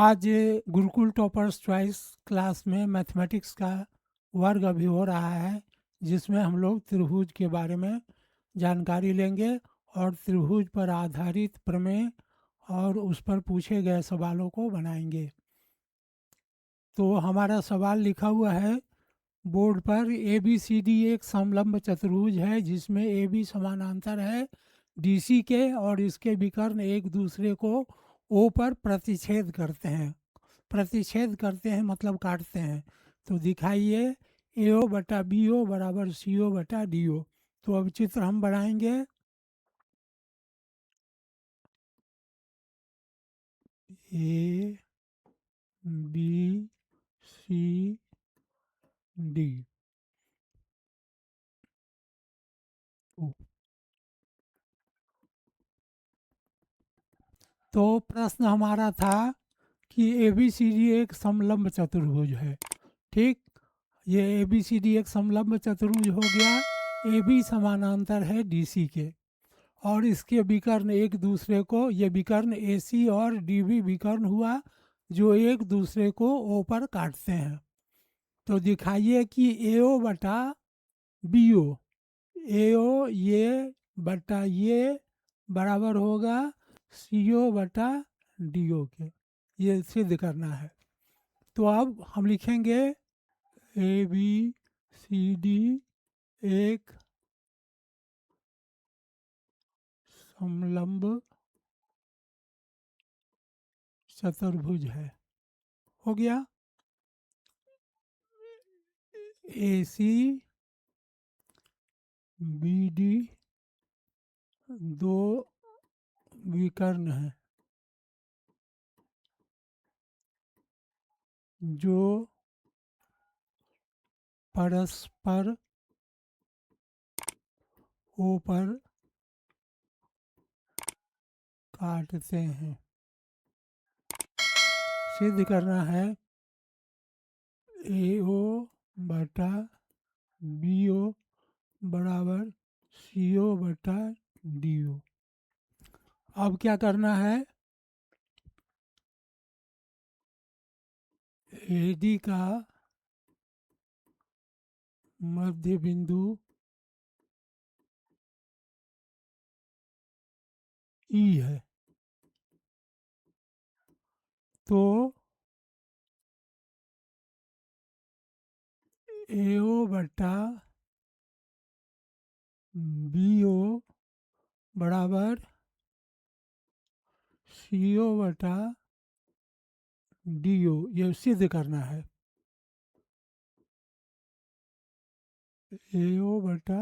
आज Gurukul toppers choice class में mathematics का वर्ग अभी हो रहा है, जिसमें हम लोग त्रिभुज के बारे में जानकारी लेंगे और त्रिभुज पर आधारित प्रमेय और उस पर पूछे गए सवालों को बनाएंगे। तो हमारा सवाल लिखा हुआ है बोर्ड पर, ए बी सी डी एक समलंब चतुर्भुज है जिसमें ए बी समानांतर है डी सी के और इसके विकर्ण एक दूसरे को ओ पर प्रतिच्छेद करते हैं। प्रतिच्छेद करते हैं मतलब काटते हैं। तो दिखाइए ए ओ बटा बी ओ बराबर सी ओ बटा डी ओ। तो अब चित्र हम बनाएंगे। A B C D. तो प्रश्न हमारा था कि ए बी सी डी एक समलंब चतुर्भुज है। ठीक, ये ए बी सी डी एक समलंब चतुर्भुज हो गया। ए बी समानांतर है डी सी के और इसके विकर्ण एक दूसरे को, ये विकर्ण ए सी और डी बी विकर्ण हुआ जो एक दूसरे को ओ पर काटते हैं। तो दिखाइए कि ए ओ बटा बी ओ, ए ओ ये बटा ये बराबर होगा सी ओ बटा डी ओ के। ये सिद्ध करना है। तो अब हम लिखेंगे ए बी सी डी एक समलंब चतुर्भुज है। हो गया। ए सी बी डी दो विकर्ण हैं जो परस्पर ओ पर काटते हैं। सिद्ध करना है ए ओ बटा बी ओ बराबर सी ओ बटा डी ओ। अब क्या करना है, ए डी का मध्य बिंदु ई है। तो ए ओ बटा बी ओ बराबर सी ओ बटा डी ओ, ये सिद्ध करना है। ए ओ बटा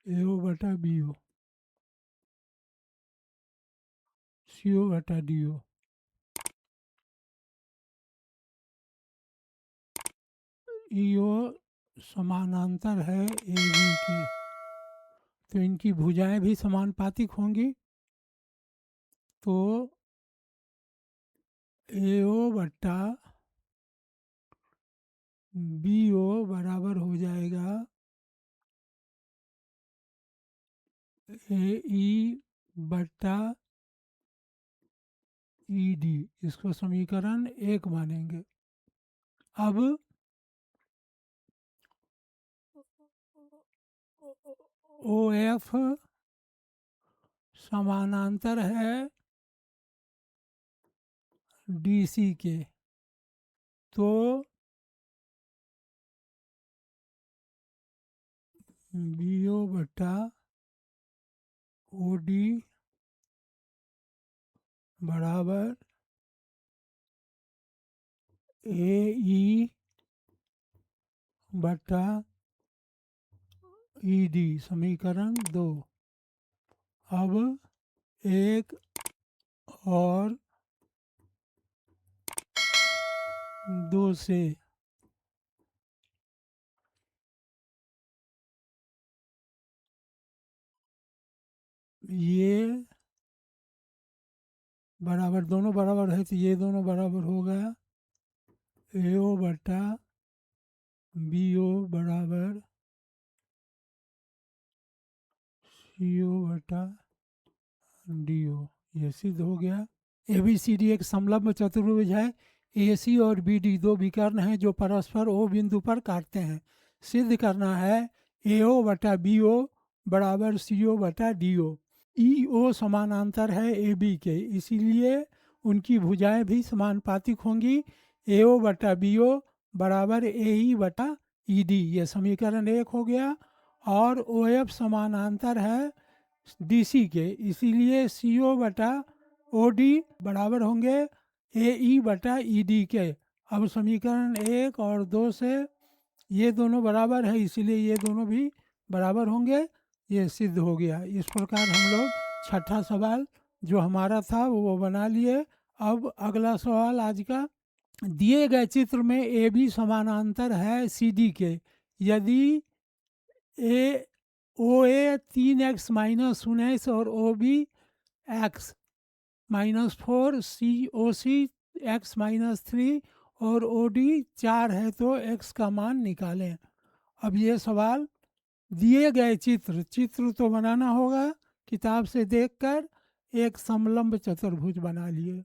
बी ओ सी ओ बटा डी ओ। ई ओ समानांतर है ए बी के, तो इनकी भुजाएं भी समानुपातिक होंगी। तो ए ओ बटा बी ओ बराबर हो जाएगा ए ई बटा ई डी। इसको समीकरण एक मानेंगे। अब ओ एफ समानांतर है डी सी के, तो बी ओ बटा ओ डी बराबर ए ई बटा ई डी, समीकरण दो। अब एक और दो से ये बराबर, दोनों बराबर है तो ये दोनों बराबर हो गया ए ओ बटा बी ओ बराबर सी ओ बटा डी ओ। ये सिद्ध हो गया। ABCD एक समलंब चतुर्भुज है। AC और BD दो विकर्ण हैं जो परस्पर O बिंदु पर काटते हैं। सिद्ध करना है AO बटा BO बराबर CO बटा DO। EO समानांतर है AB के, इसीलिए उनकी भुजाएं भी समानुपातिक होंगी। AO बटा BO बराबर AE बटा ED, ये समीकरण 1 हो गया। और OF समानांतर है DC के, इसीलिए CO बटा OD बराबर होंगे AE बटा ED के। अब समीकरण 1 और 2 से ये दोनों बराबर है, इसीलिए ये दोनों भी बराबर होंगे। ये सिद्ध हो गया। इस प्रकार हम लोग छठा सवाल जो हमारा था वो बना लिए। अब अगला सवाल आज का, दिए गए चित्र में AB समानांतर है CD के, यदि ए OA 3x माइनस 19 और OB x minus 4, COC x minus 3 और OD 4 है तो x का मान निकालें। अब ये सवाल दिए गए चित्र तो बनाना होगा किताब से देखकर। एक समलंब चतुर्भुज बना लिए,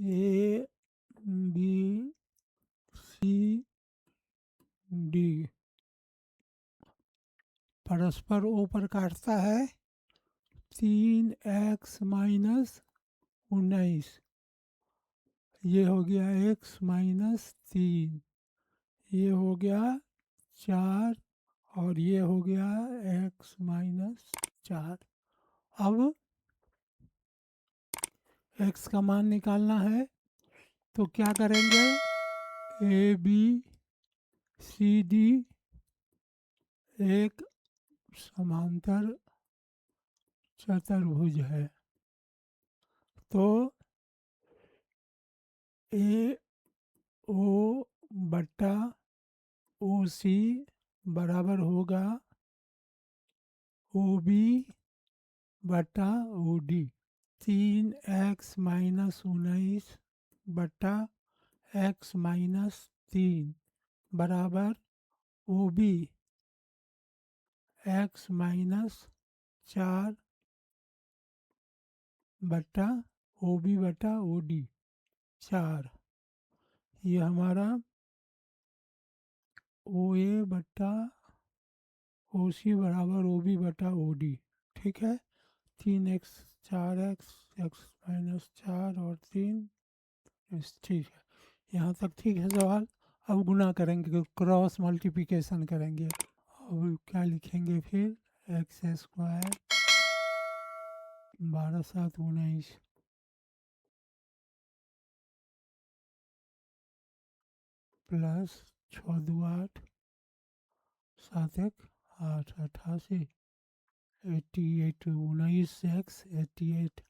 A B C D, परस्पर O पर काटता है 3x माइनस 19, ये हो गया x माइनस 3, ये हो गया 4 और ये हो गया x माइनस 4। अब x का मान निकालना है तो क्या करेंगे, ABCD एक समांतर चतुर्भुज है, तो AO बटा OC बराबर होगा OB बटा OD। 3x माइनस 19 बटा x माइनस 3 बराबर OB x माइनस 4 बटा OB बटा OD 4। ये हमारा OA बटा OC बराबर OB बटा OD, ठीक है। 3x 4x x माइनस 4 और 3, ठीक है, यहाँ तक ठीक है सवाल। अब गुना करेंगे, क्रॉस मल्टीप्लिकेशन करेंगे। अब क्या लिखेंगे फिर, एक्स स्क्वायर 12 7 19 प्लस 6 2 8 7 1 8 88, 88 19 एक्स 88।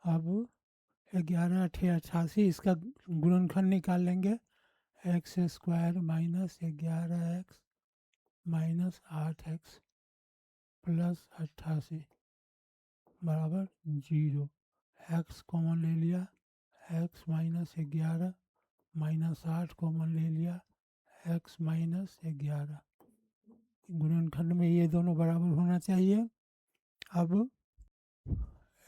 अब 11 8 88, इसका गुणनखंड निकाल लेंगे। X square minus 11x minus 8x plus 88 बराबर 0। x कॉमन ले लिया, x माइनस 11 माइनस 8 कॉमन ले लिया, x माइनस 11। गुणनखंड में ये दोनों बराबर होना चाहिए। अब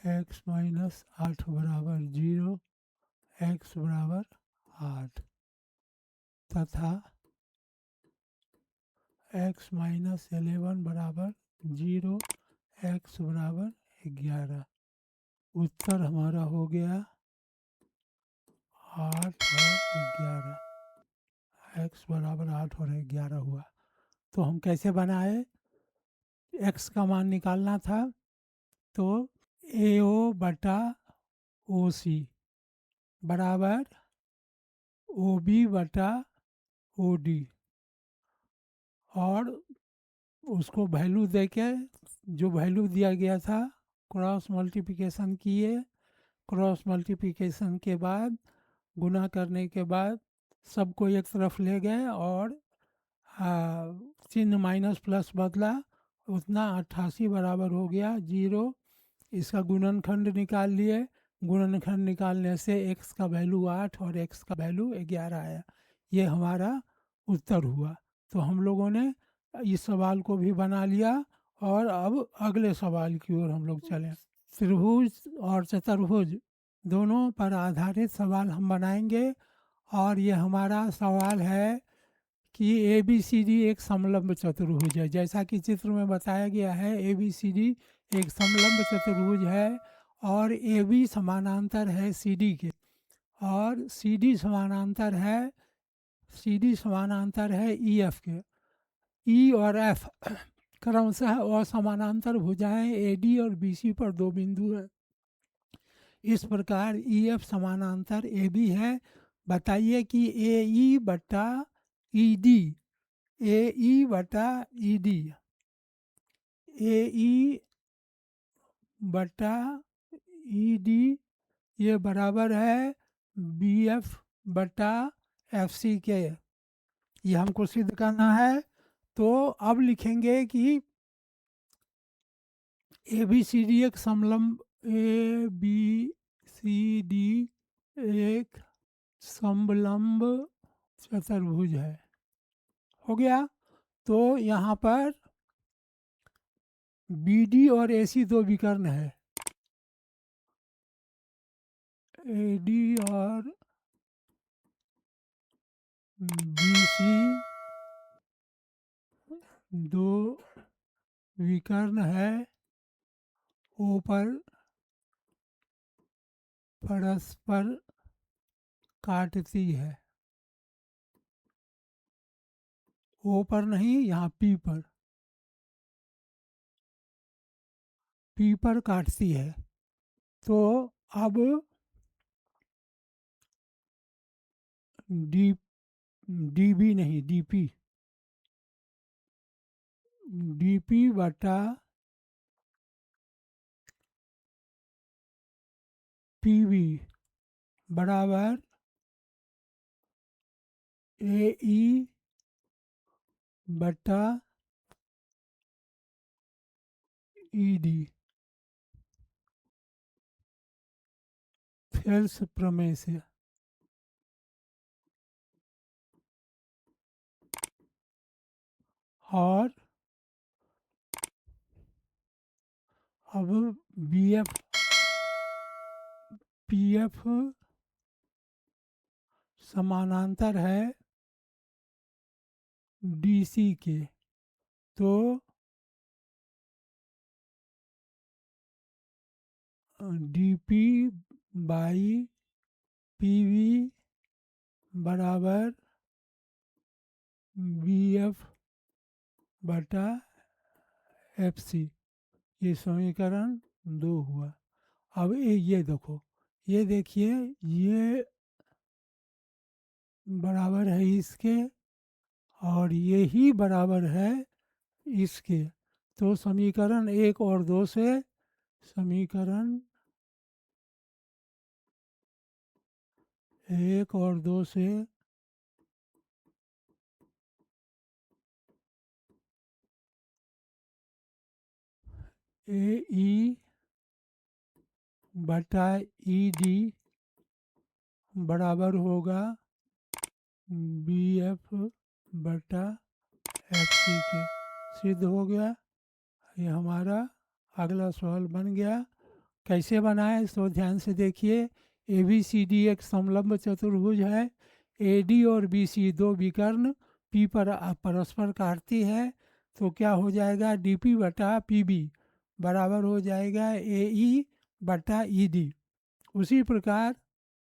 x माइनस 8 बराबर 0, x बराबर 8 तथा x माइनस 11 बराबर 0, x बराबर 11। उत्तर हमारा हो गया 8 और 11, x बराबर 8 और 11 हुआ। तो हम कैसे बनाए, x का मान निकालना था तो AO बटा OC बराबर OB बटा OD, और उसको वैल्यू दे के, जो वैल्यू दिया गया था क्रॉस मल्टीप्लिकेशन किए। क्रॉस मल्टीप्लिकेशन के बाद गुना करने के बाद सबको एक तरफ ले गए और चिन्ह माइनस प्लस बदला, उतना 88 बराबर हो गया 0। इसका गुणनखंड निकाल लिए। गुणनखंड निकालने से x का वैल्यू 8 और x का वैल्यू 11 आया। ये हमारा उत्तर हुआ। तो हम लोगों ने इस सवाल को भी बना लिया और अब अगले सवाल की ओर हम लोग चलें। त्रिभुज और चतुर्भुज दोनों पर आधारित सवाल हम बनाएंगे और ये हमारा सवाल है कि ए बी सी डी एक समलंब चतुर्भुज है। जैसा कि चित्र में बताया गया है, ए बी सी डी एक समलंब चतुर्भुज है और ए बी समानांतर है सी डी के, और सी डी समानांतर है ई एफ के। ई और एफ क्रमशः असमानांतर भुजाएं ए डी और बी सी पर दो बिंदु हैं। इस प्रकार ई एफ समानांतर ए बी है। बताइए कि ए ई बटा ई डी, ए ई बटा ई डी, ए ई बटा ई डी ये बराबर है बी एफ बटा एफ सी के। ये हमको सिद्ध करना है। तो अब लिखेंगे कि ए बी सी डी एक समलंब, ए बी सी डी एक समलंब चतुर्भुज है। हो गया। तो यहाँ पर बी डी और ए सी दो विकर्ण है, ए डी और बी सी दो विकर्ण है, ओ पर परस्पर काटती है। ओ पर नहीं, यहाँ पी पर काटती है। तो अब डी डी बी नहीं, डी पी बटा पी बी बराबर ए ई बटा ई डी। फेल्स प्रमेय से और अब बी एफ पी एफ समानांतर है डी सी के। तो D P by P V बराबर बी एफ बटा एफ सी। ये समीकरण 2 हुआ। अब ये देखो, ये देखिए, ये बराबर है इसके और ये ही बराबर है इसके। तो समीकरण 1 और 2 से, समीकरण 1 और 2 से ए ई बटा ई डी बराबर होगा बी एफ बटा एफ सी के। सिद्ध हो गया। ये हमारा अगला सवाल बन गया। कैसे बनाए तो ध्यान से देखिए। ए बी सी डी एक समलंब चतुर्भुज है। ए डी और बी सी दो विकर्ण पी पर परस्पर काटती है। तो क्या हो जाएगा, डी पी बटा पी बी बराबर हो जाएगा ए ई बटा ई डी। उसी प्रकार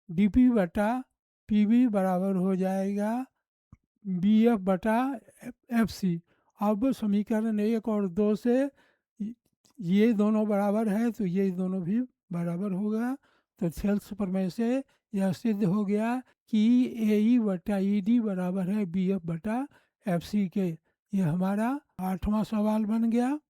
डी पी बटा पी बी बराबर हो जाएगा बी एफ बटा एफ सी। अब समीकरण 1 और 2 से ये दोनों बराबर है तो ये दोनों भी बराबर होगा। तो थेल्स प्रमेय से यह सिद्ध हो गया कि ए ई बटा ई डी बराबर है बी एफ बटा एफ सी के। ये हमारा 8वां सवाल बन गया।